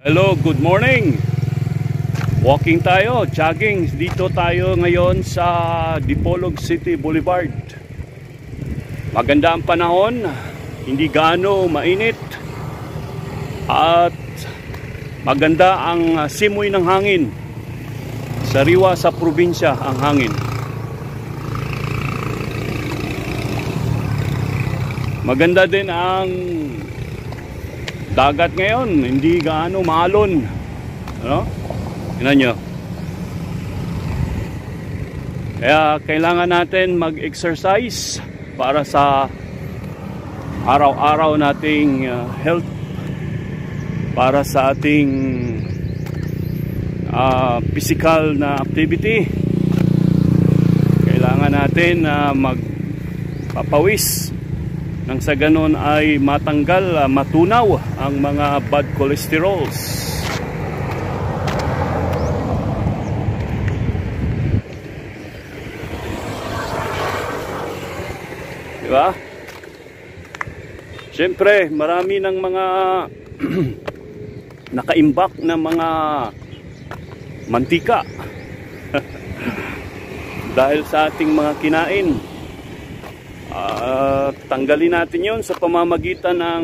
Hello, good morning. Walking tayo, jogging. Dito tayo ngayon sa Dipolog City Boulevard. Maganda ang panahon, hindi gaano mainit. At maganda ang simoy ng hangin. Sariwa sa probinsya ang hangin. Maganda din ang dagat ngayon, hindi gaano maalon. Ano? Tingnan nyo. Kaya kailangan natin mag-exercise para sa araw-araw nating health, para sa ating physical na activity. Kailangan natin magpapawis nang sa ganon ay matanggal, matunaw ang mga bad cholesterols. Diba? Siyempre, marami ng mga nakaimbak na mga mantika dahil sa ating mga kinain. Tanggalin natin yon sa pamamagitan ng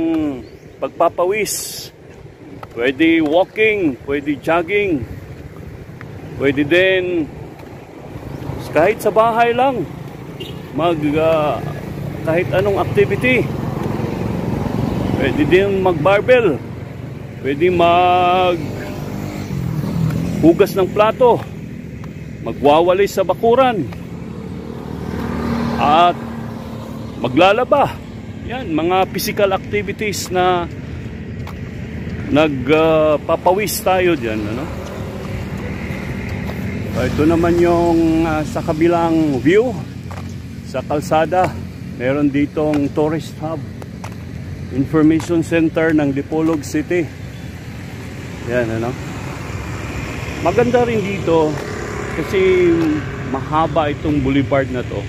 pagpapawis. Pwede walking, pwede jogging, pwede din kahit sa bahay lang kahit anong activity. Pwede din mag-barbell, pwede hugas ng plato, magwawalis sa bakuran, at maglalaba. Yan, mga physical activities na nagpapawis tayo dyan, ano? Ito naman yung sa kabilang view sa kalsada. Meron ditong tourist hub, information center ng Dipolog City. Yan, ano? Maganda rin dito kasi mahaba itong boulevard na to.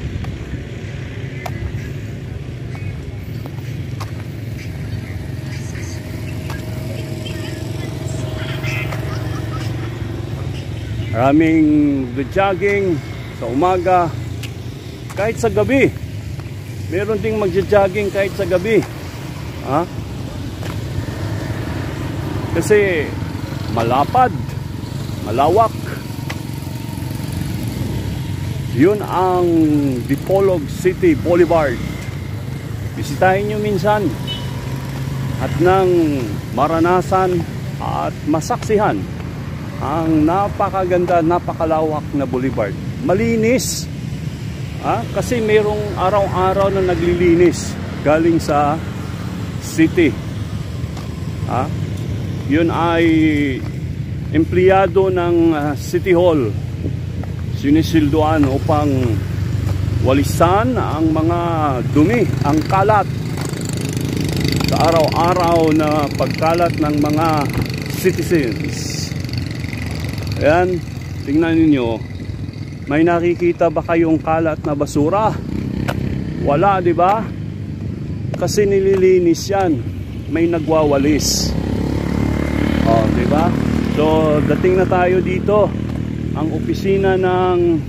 Maraming jogging sa umaga, kahit sa gabi. Meron ding magja-jogging kahit sa gabi. Kasi malapad, malawak. Yun ang Dipolog City Boulevard. Bisitahin nyo minsan at nang maranasan at masaksihan ang napakaganda, napakalawak na boulevard. Malinis. Kasi mayroong araw-araw na naglilinis galing sa city. Yun ay empleyado ng City Hall. Sinisilduan upang walisan ang mga dumi, ang kalat sa araw-araw na pagkalat ng mga citizens. Ayan, tingnan niyo. May nakikita ba kayong kalat na basura? Wala, di ba? Kasi nililinis yan. May nagwawalis. Di ba? So, dating na tayo dito. Ang opisina ng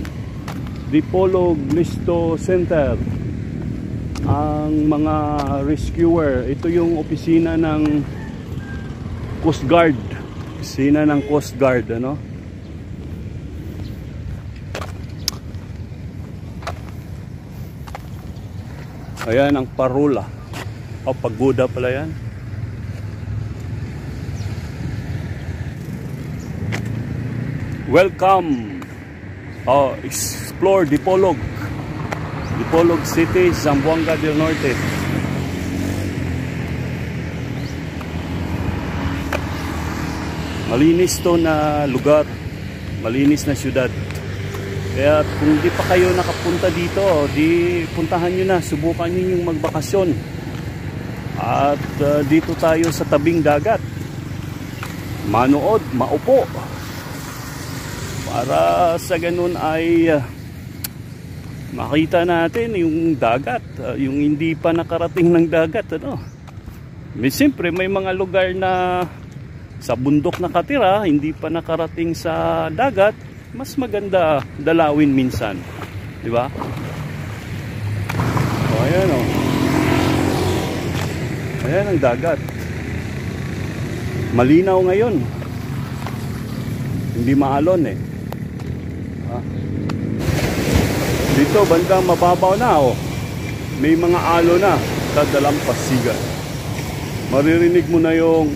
Dipolog Listo Center. Ang mga rescuer. Ito yung opisina ng Coast Guard. Opisina ng Coast Guard, ano? Ayan ang parola. Pagoda pala yan. Welcome. Explore Dipolog. Dipolog City, Zamboanga del Norte. Malinis to na lugar. Malinis na syudad. Kaya kung di pa kayo nakapunta dito, di puntahan nyo na, subukan nyo yung magbakasyon. At dito tayo sa tabing dagat. Manood, maupo. Para sa ganun ay makita natin yung dagat, yung hindi pa nakarating ng dagat, ano. Siyempre may mga lugar na sa bundok nakatira, hindi pa nakarating sa dagat, mas maganda dalawin minsan, di ba? O ayan o, ayan ang dagat, malinaw ngayon, hindi maalon eh. Dito bandang mababaw na oh. May mga alo na sa dalampasigan. Maririnig mo na yung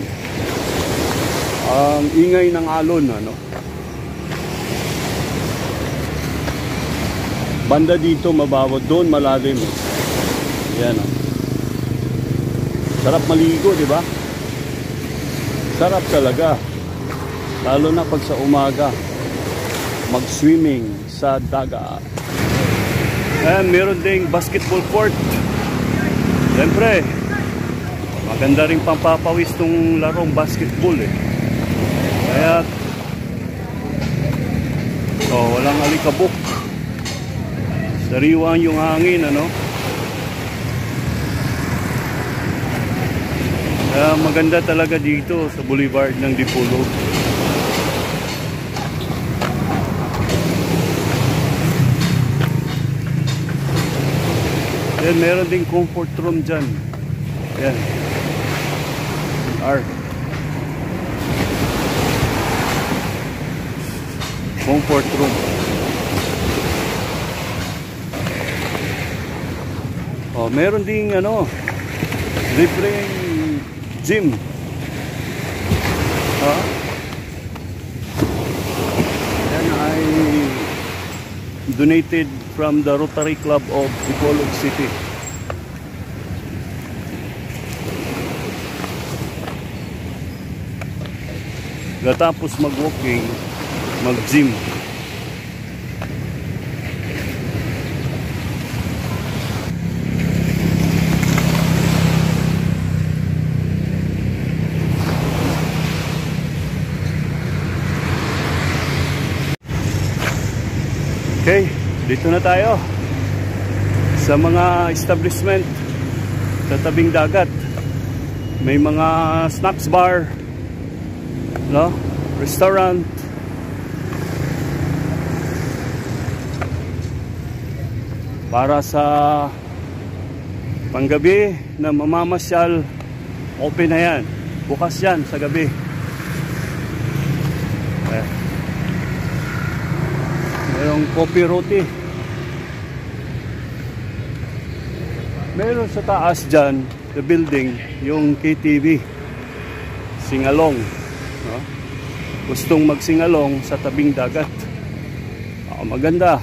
ang ingay ng alon, ano? Banda dito mababaw, doon malalim. Yan oh. Sarap maligo, di ba? Sarap talaga. Lalo na pag sa umaga mag-swimming sa dagat. And meron ding basketball court. Siyempre, maganda rin pampapawis tong larong basketball eh. Kaya walang alikabok. Sariwan yung hangin, ano? Kaya maganda talaga dito sa Boulevard ng Dipolog. Then meron ding comfort room dyan. Yan. Comfort room. Oh, meron ding ano, libreng gym. Yan ay donated from the Rotary Club of Dipolog City. Gatapos mag-walking, mag-gym. Okay, dito na tayo sa mga establishment sa tabing dagat. May mga snacks bar, no? Restaurant. Para sa panggabi na mamamasyal, open na yan. Bukas yan sa gabi. Mayroong coffee roti. Meron sa taas dyan, the building, yung KTV. Singalong. No? Gustong magsingalong sa tabing dagat. Maganda.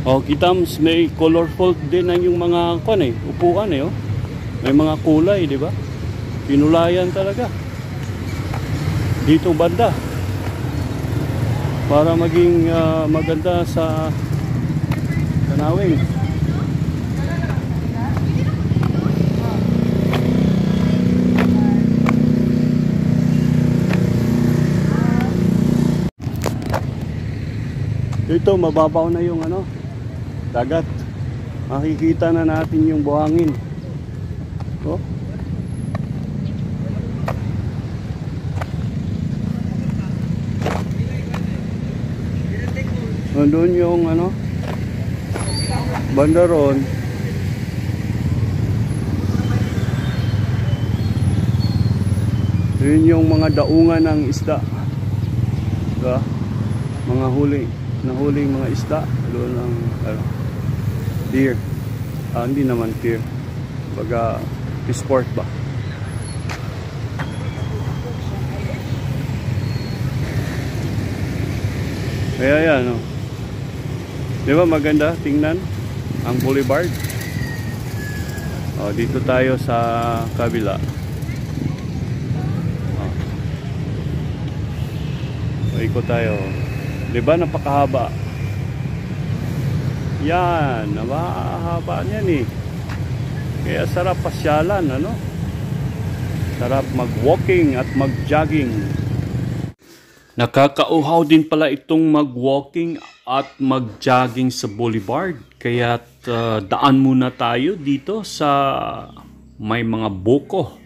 Oh, kitams may colorful din ang yung mga upuan eh, oh. May mga kulay, di ba? Pinulayan talaga. Dito banda. Para maging maganda sa tanawin. Dito mababaw na yung dagat. Makikita na natin yung buhangin. Oh. Nandun yung banda ron. Yun yung mga daungan ng isda. Diba? Mga nahuling mga isda. Doon ang deer. Hindi naman deer. Baga sport ba? Kaya yan, no? Di ba maganda tingnan ang boulevard? Dito tayo sa kabila. Ikot tayo. Diba napakahaba? Yan, napakahaba niyan eh. Kaya sarap pasyalan, ano? Sarap mag-walking at mag-jogging. Nakakauhaw din pala itong mag-walking at mag-jogging sa boulevard. Kaya daan muna tayo dito sa may mga buko.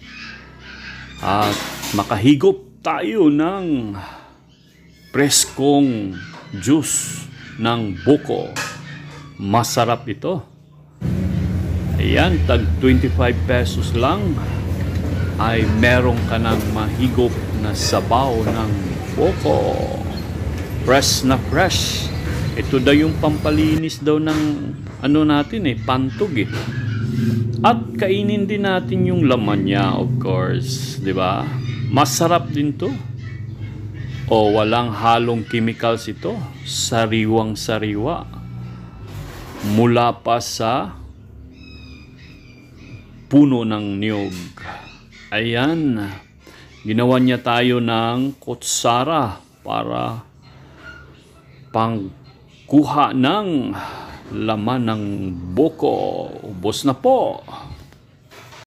At makahigop tayo ng preskong juice ng buko. Masarap ito. Ayan, tag 25 pesos lang ay meron ka ng mahigop na sabaw ng buko. Fresh na fresh. Ito daw yung pampalinis daw ng ano natin pantog eh. At kainin din natin yung laman niya, of course, 'di ba? Masarap din 'to. O walang halong chemicals ito. Sariwang-sariwa. Mula pa sa puno ng niyog. Ayan. Ginawa niya tayo ng kutsara para pangkuha ng laman ng buko. Ubos na po.